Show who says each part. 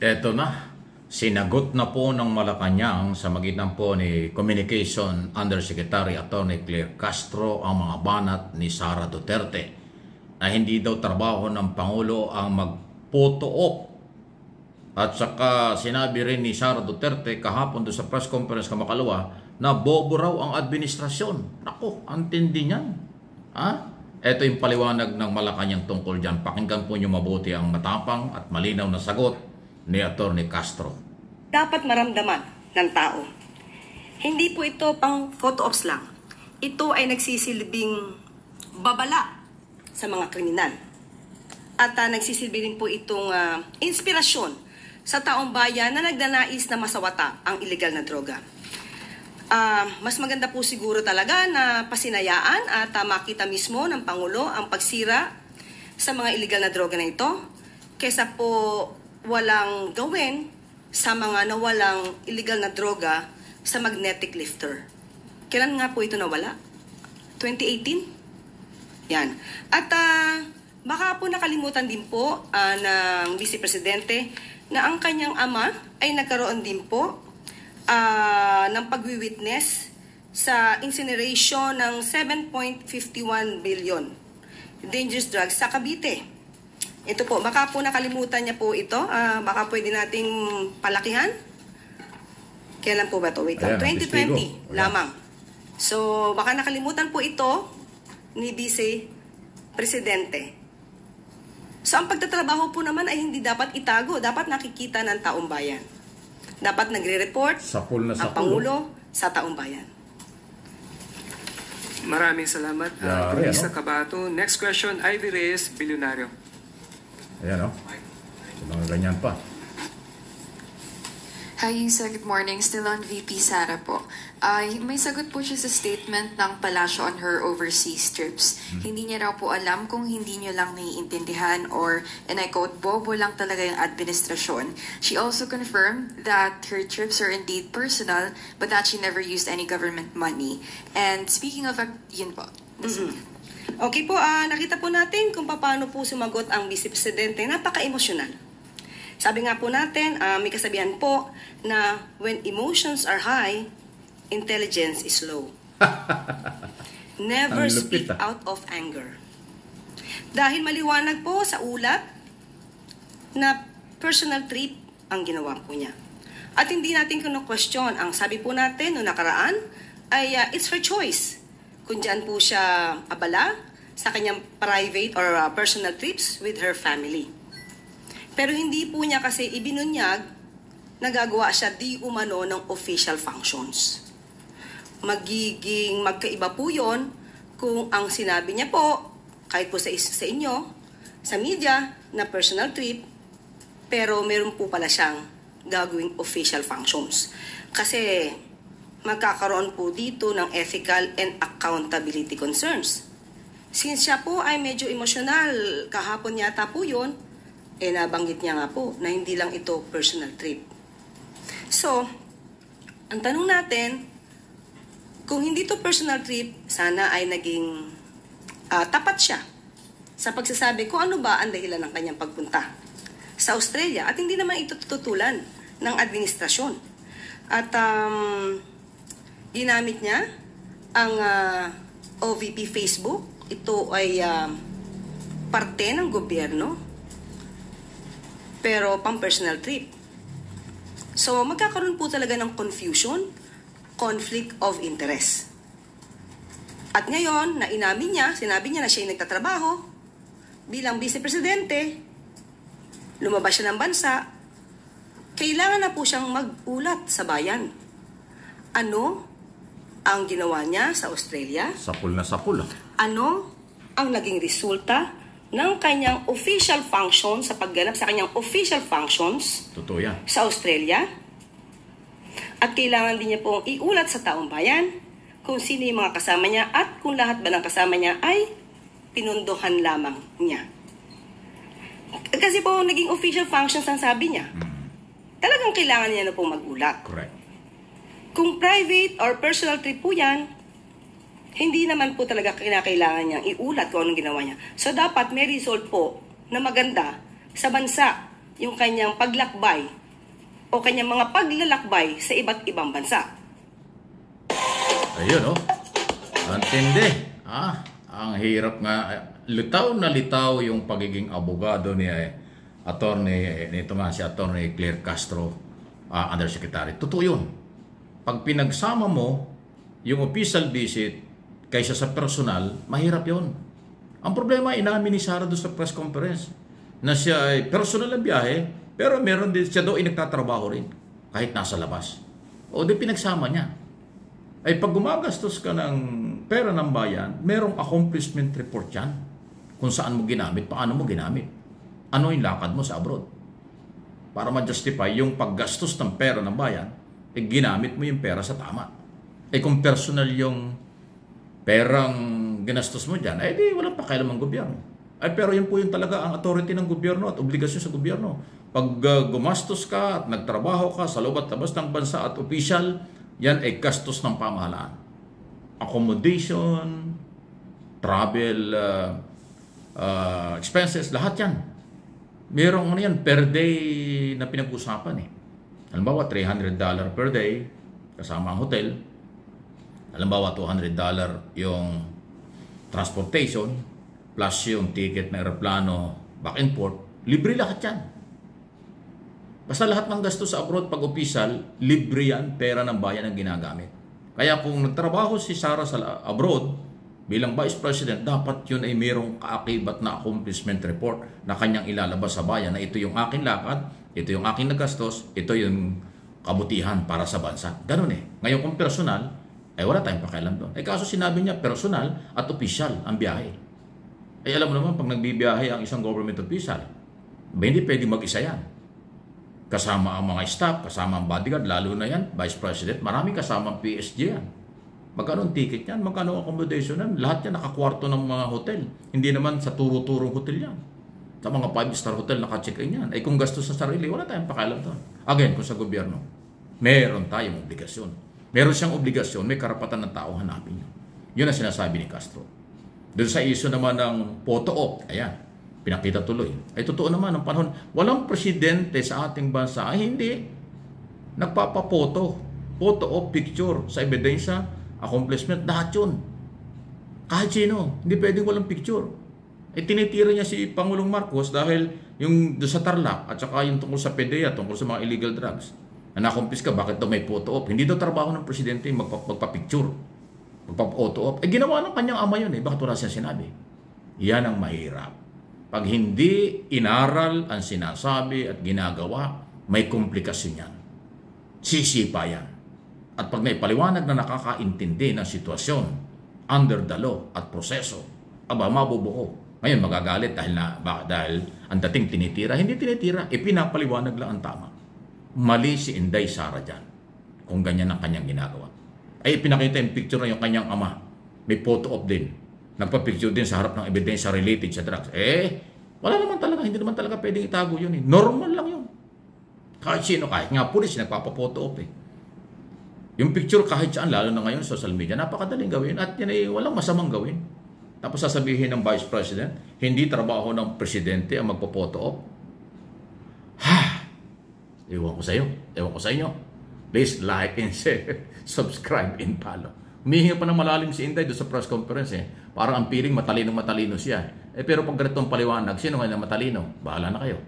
Speaker 1: Eto na, sinagot na po ng Malacanang sa magitan po ni Communication Undersecretary Attorney Claire Castro ang mga banat ni Sara Duterte na hindi daw trabaho ng Pangulo ang mag-photo op. At saka sinabi rin ni Sara Duterte kahapon doon sa press conference kamakalawa na bobo raw ang administrasyon. Nako, ang tindi niyan. Ito yung paliwanag ng Malacanang tungkol dyan. Pakinggan po nyo mabuti ang matapang at malinaw na sagot ni Atty. Castro.
Speaker 2: Dapat maramdaman ng tao. Hindi po ito pang photo ops lang. Ito ay nagsisilbing babala sa mga kriminal. At nagsisilbi rin po itong inspirasyon sa taong bayan na nagnanais na masawata ang illegal na droga. Mas maganda po siguro talaga na pasinayaan at makita mismo ng Pangulo ang pagsira sa mga illegal na droga na ito kaysa po walang gawin sa mga nawalang illegal na droga sa magnetic lifter. Kailan nga po ito nawala? 2018? Yan. At baka po nakalimutan din po ng Vice Presidente na ang kanyang ama ay nagkaroon din po ng pagwi-witness sa incineration ng 7.51 billion dangerous drugs sa Cavite. Ito po, baka po nakalimutan niya po ito. Baka pwede nating palakihan. Kailan po ba ito? Wait lang. 2020 lamang. So, baka nakalimutan po ito ni Vice Presidente. So, ang pagtatrabaho po naman ay hindi dapat itago. Dapat nakikita ng taong bayan. Dapat nagre-report ang Pangulo sa taong bayan.
Speaker 3: Maraming salamat. Lisa Cabato. Next question, Ivy Reyes, Bilyonaryo.
Speaker 1: Ayan o. So, mga ganyan pa.
Speaker 4: Hi, Isa. Good morning. Still on VP Sara po. May sagot po siya sa statement ng Palasyo on her overseas trips. Hindi niya raw po alam kung hindi niyo lang naiintindihan or, and I quote, bobo lang talaga yung administrasyon. She also confirmed that her trips are indeed personal but that she never used any government money. And speaking of, yun po.
Speaker 2: Okay po, nakita po natin kung paano po sumagot ang Vice Presidente. Napaka-emosyonal. Sabi nga po natin, may kasabihan po na when emotions are high, intelligence is low. Never speak out of anger. Dahil maliwanag po sa ulat na personal trip ang ginawa po niya. At hindi natin kino-question. Ang sabi po natin noong nakaraan ay it's her choice. Kung dyan po siya abala sa kanyang private or personal trips with her family. Pero hindi po niya kasi ibinunyag na gagawa siya di umano ng official functions. Magiging magkaiba po yun kung ang sinabi niya po, kahit po sa inyo, sa media, na personal trip, pero meron po pala siyang gagawing official functions. Kasi magkakaroon po dito ng ethical and accountability concerns. Since siya po ay medyo emosyonal, kahapon yata po yun, nabanggit niya nga po na hindi lang ito personal trip. So, ang tanong natin, kung hindi to personal trip, sana ay naging tapat siya sa pagsasabi kung ano ba ang dahilan ng kanyang pagpunta sa Australia at hindi naman ito tututulan ng administrasyon. At ginamit niya ang OVP Facebook. Ito ay parte ng gobyerno pero pang personal trip. So magkakaroon po talaga ng confusion, conflict of interest. At ngayon, na inamin niya, sinabi niya na siya ay nagtatrabaho bilang Vice Presidente, lumabas siya ng bansa, kailangan na po siyang mag-ulat sa bayan. Ano ang ginawa niya sa Australia?
Speaker 1: Sapul na sapul.
Speaker 2: Ano ang naging resulta ng kanyang official function sa pagganap sa kanyang official functions
Speaker 1: Totoo yan.
Speaker 2: Sa Australia? At kailangan din niya pong iulat sa taong bayan kung sino yung mga kasama niya at kung lahat ba ng kasama niya ay pinunduhan lamang niya. Kasi po naging official functions ang sabi niya. Talagang kailangan niya na pong mag-ulat.
Speaker 1: Correct.
Speaker 2: Kung private or personal trip po yan, hindi naman po talaga kinakailangan niyang iulat kung anong ginawa niya. So dapat may result po na maganda sa bansa yung kanyang paglakbay o kanyang mga paglalakbay sa iba't ibang bansa.
Speaker 1: Ayun, oh. Antindi. Ang hirap nga. Litaw na litaw yung pagiging abogado ni nito nga si Attorney Claire Castro, Undersecretary. Totoo yun. Pag pinagsama mo yung official visit kaysa sa personal, mahirap yun. Ang problema, inamin ni Sara doon sa press conference na siya ay personal na biyahe, pero meron din siya doon nagtatrabaho rin kahit nasa labas. O di pinagsama niya. Ay pag gumagastos ka ng pera ng bayan, merong accomplishment report yan. Kung saan mo ginamit, paano mo ginamit. Ano yung lakad mo sa abroad. Para ma-justify yung paggastos ng pera ng bayan, ginamit mo yung pera sa tama. Kung personal yung perang ginastos mo dyan, di walang pakialam ang gobyerno. Pero yun po yung talaga ang authority ng gobyerno at obligasyon sa gobyerno. Pag gumastos ka at nagtrabaho ka sa loob at labas ng bansa at official, yan ay gastos ng pamahalaan. Accommodation, travel expenses, lahat yan. Merong yan per day na pinag-usapan Halimbawa, $300 per day kasama ang hotel. Halimbawa, $200 yung transportation plus yung ticket na aeroplano back and forth. Libre lahat yan. Basta lahat ng gasto sa abroad pag official, libre yan, pera ng bayan ang ginagamit. Kaya kung nagtrabaho si Sara sa abroad bilang Vice President, dapat yun ay mayroong kaakibat na accomplishment report na kanyang ilalabas sa bayan na ito yung aking lakad, ito yung aking nagastos, ito yung kabutihan para sa bansa. Ganun Ngayon kung personal, wala tayong pakialam doon. Kaso sinabi niya personal at official ang biyahe. Alam mo naman, pag nagbibiyahe ang isang government official, hindi pwede mag-isa yan. Kasama ang mga staff, kasama ang bodyguard, lalo na yan, Vice President, maraming kasama ang PSG yan. Magkano ang ticket yan? Magkano ang accommodation yan? Lahat yan nakakwarto ng mga hotel. Hindi naman sa turo-turong hotel yan. Sa mga 5-star hotel naka-check-in yan. Kung gastos sa sarili, wala tayong pakialam doon. Again, kung sa gobyerno, meron tayong obligasyon. Meron siyang obligasyon, may karapatan ng tao hanapin niyo. Yun ang sinasabi ni Castro. Doon sa issue naman ng photo op, ayan, pinakita tuloy. Totoo naman, ng panahon, walang presidente sa ating bansa hindi nagpapapoto, photo op, picture, sa ebidensya, accomplishment, lahat yun. Kahit sino, hindi pwedeng walang picture. Tinitira niya si Pangulong Marcos dahil yung doon sa Tarlac at saka yung tungkol sa PDEA, tungkol sa mga illegal drugs. Na nakumpis ka, bakit daw may photo op? Hindi daw trabaho ng presidente magpa-picture, magpa-photo op. Ginawa ng kanyang ama yun Bakit wala siya sinabi? Yan ang mahirap. Pag hindi inaral ang sinasabi at ginagawa, may komplikasyon yan. Sisipa yan. At pag may paliwanag na nakakaintindi ng sitwasyon, under the law at proseso, mabubuo. Ngayon magagalit dahil ang dating tinitira. Hindi tinitira, pinapaliwanag lang ang tama. Mali si Inday Sara dyan kung ganyan ang kanyang ginagawa. Pinakita yung picture na yung kanyang ama. May photo op din. Nagpa-picture din sa harap ng ebidensya related sa drugs. Wala naman talaga. Hindi naman talaga pwedeng itago yun Normal lang yun. Kahit sino, kahit nga pulis, nagpapa-photo op Yung picture kahit saan, lalo na ngayon social media, napakadaling gawin at yan walang masamang gawin. Tapos sasabihin ng Vice President, hindi trabaho ng Presidente ang magpa-photo op. Ewan ko sa iyo. Ewan ko sa inyo. Please like and share, subscribe and follow. Humihinga pa ng malalim si Inday doon sa press conference Parang ang piling matalino siya. Pero pag ganitong paliwanag, sino nga na matalino? Bahala na kayo.